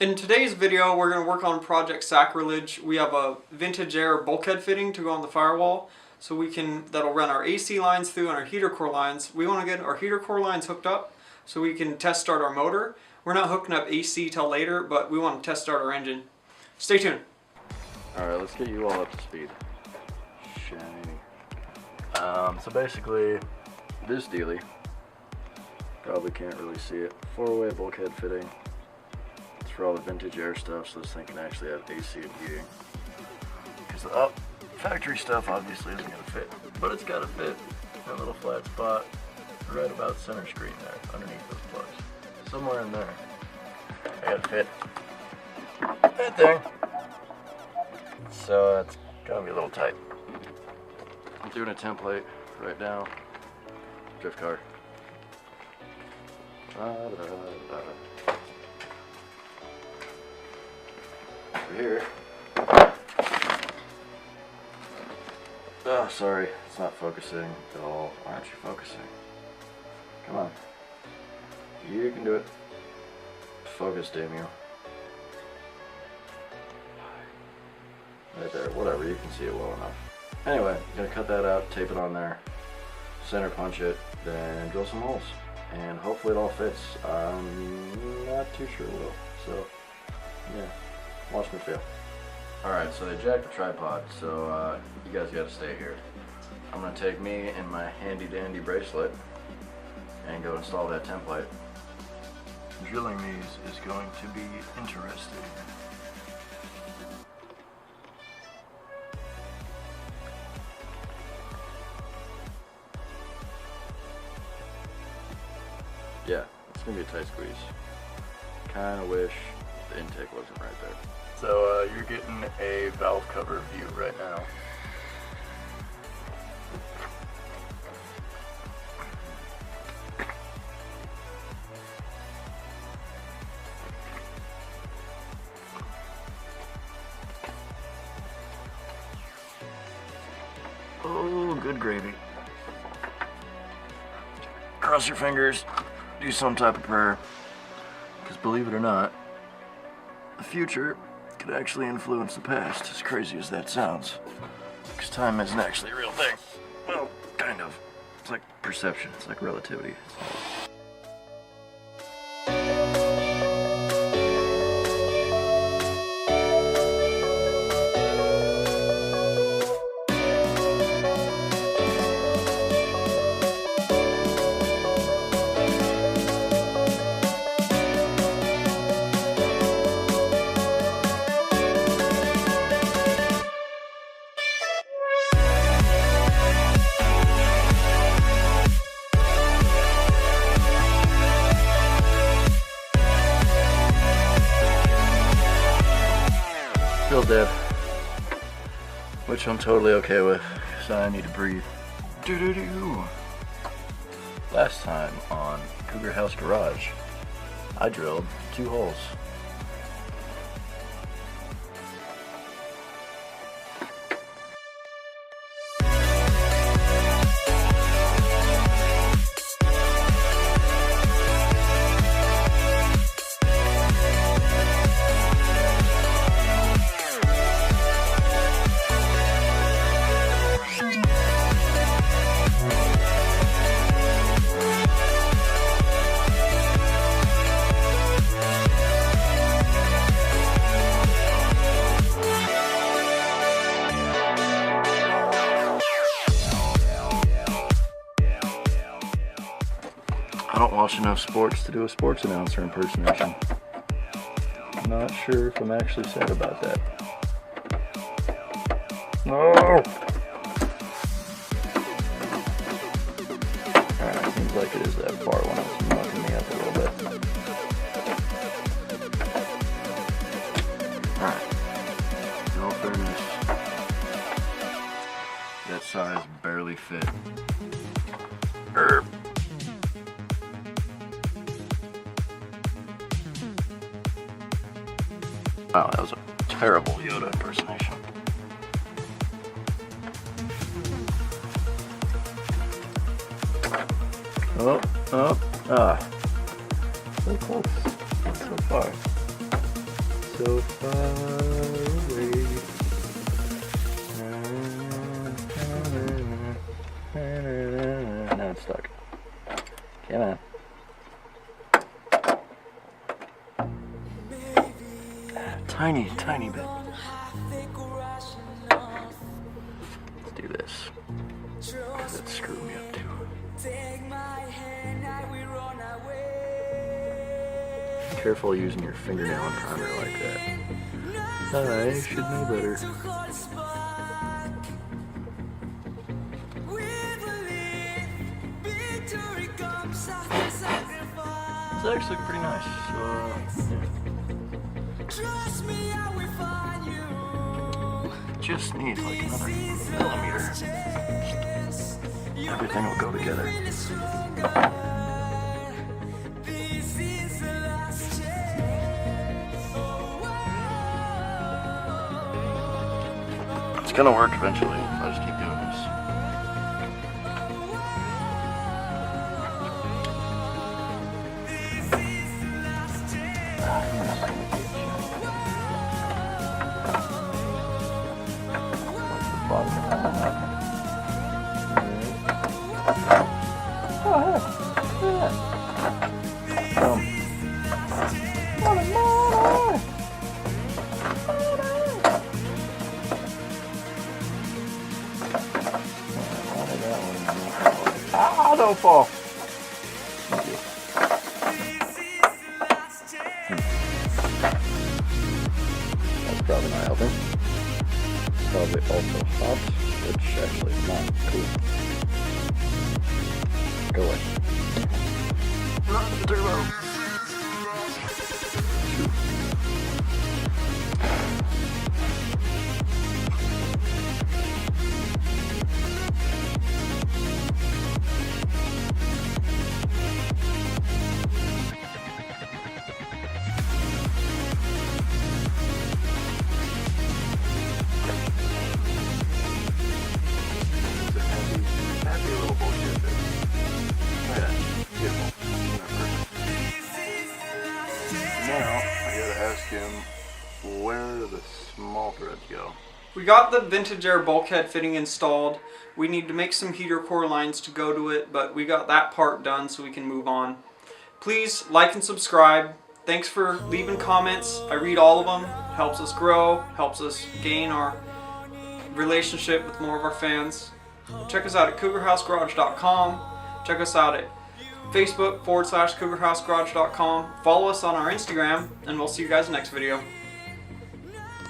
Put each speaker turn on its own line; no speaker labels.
In today's video, we're going to work on Project Sacrilege. We have a vintage era bulkhead fitting to go on the firewall, so that'll run our AC lines through and our heater core lines. We want to get our heater core lines hooked up so we can test start our motor. We're not hooking up AC till later, but we want to test start our engine. Stay tuned.
Alright, let's get you all up to speed. Shiny. So basically, this dealie, probably can't really see it, 4-way bulkhead fitting. It's for all the vintage air stuff, so this thing can actually have AC and heating. Because the factory stuff obviously isn't going to fit, but it's got to fit in a little flat spot right about center screen there, underneath those plugs. Somewhere in there. I got to fit that thing. So it's gonna be a little tight. I'm doing a template right now. Drift car. Over here. Oh, sorry, it's not focusing at all. Why aren't you focusing? Come on. You can do it. Focus, damn you. Right there, whatever, you can see it well enough. Anyway, gonna cut that out, tape it on there, center punch it, then drill some holes. And hopefully it all fits. I'm not too sure it will, so yeah, watch me fail. Alright, so they jacked the tripod, so you guys gotta stay here. I'm gonna take me and my handy dandy bracelet and go install that template. Drilling these is going to be interesting. Yeah, it's gonna be a tight squeeze. Kinda wish the intake wasn't right there. So you're getting a valve cover view right now. Oh, good gravy. Cross your fingers. Do some type of prayer, because believe it or not, the future could actually influence the past, as crazy as that sounds, because time isn't actually a real thing. Well, kind of. It's like perception, it's like relativity. Still dead, which I'm totally okay with, because I need to breathe. Doo-doo-doo. Last time on Cougar House Garage, I drilled 2 holes. I don't watch enough sports to do a sports announcer impersonation. I'm not sure if I'm actually sad about that. No! Alright, seems like it is that far when it's mucking me up a little bit. Alright. In all fairness, that size barely fit. Wow, that was a terrible Yoda impersonation. So close so far. so far away. Now it's stuck. Come on. Tiny, tiny bit. Let's do this. That's screwing me up too. Careful using your fingernail and primer like that. I should know better. It's actually pretty nice. Just need like another millimeter. Everything will go together. It's gonna work eventually if I just keep doing this. Don't fall. That's probably not helping. Probably also hot, which actually is not cool. Go away. Run the turbo. Now, I gotta ask him, where do the small threads go?
We got the vintage air bulkhead fitting installed. We need to make some heater core lines to go to it, but we got that part done so we can move on. Please like and subscribe. Thanks for leaving comments. I read all of them. Helps us grow, helps us gain our relationship with more of our fans. Check us out at cougarhousegarage.com. Check us out at Facebook /cougarhousegarage.com. Follow us on our Instagram, and we'll see you guys next video.